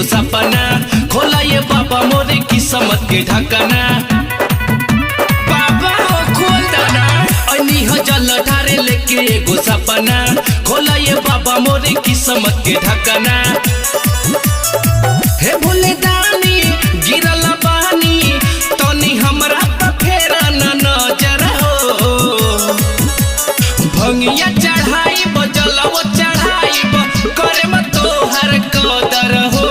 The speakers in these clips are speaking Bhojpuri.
सपना खोला ये बाबा मोरे किस्मत के ढकना। बाबा हो खोल देना अन्नी हो जल ढारे लेके एगो सपना खोला ये बाबा मोरे किस्मत के ढकना। हे भोले दानी गिरल बानी तनी हमरा पे फेरा न नजर हो। भंगिया चढ़ाई बजलव चढ़ाई करे मत तोहर कदर हो।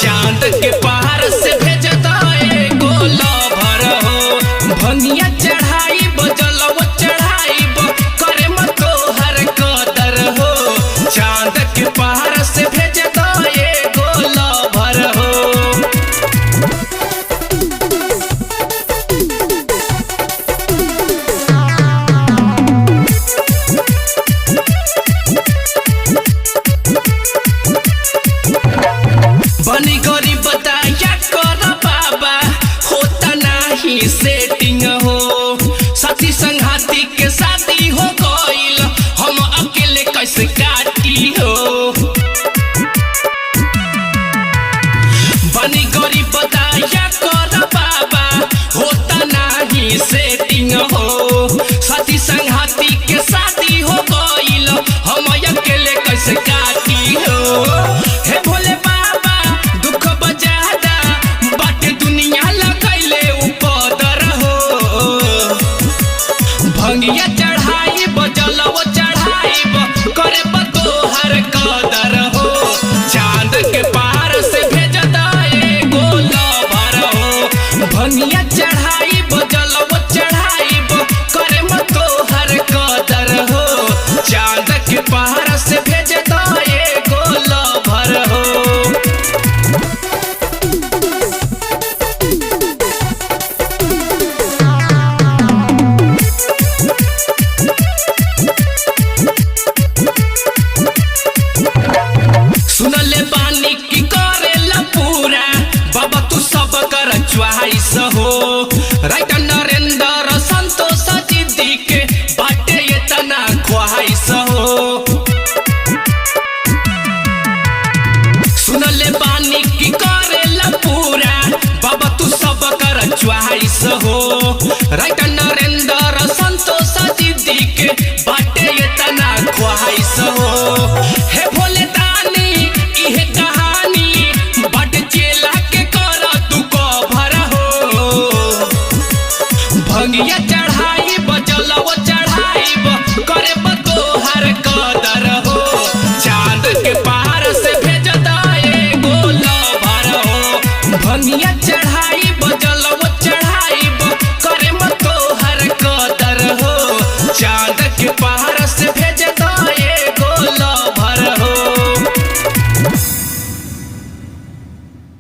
चांद के पहाड़ से भेज दे गोला भर हो। भंगिया चढ़ाई बजलव चढ़ाई करे मत तोहर कदर हो। चांद के पहाड़ से भेज दे गोला भर हो। बनी गरीब बताया कर बाबा होता नहीं सेटिंग हो। साथी संघाती के शादी हो गईल हम अकेले कैसे काटी हो। बनी गरीब बताया कर बाबा होता नहीं सेटिंग हो। साथी संघाती के शादी हो गईल हम अकेले कैसे काटी हो। हे भोले बाबा दुख बजादा बाटे दुनिया लगैले उपदर हो। भंगिया चढ़ाई बजलव चढ़ाई करे तोहर कदर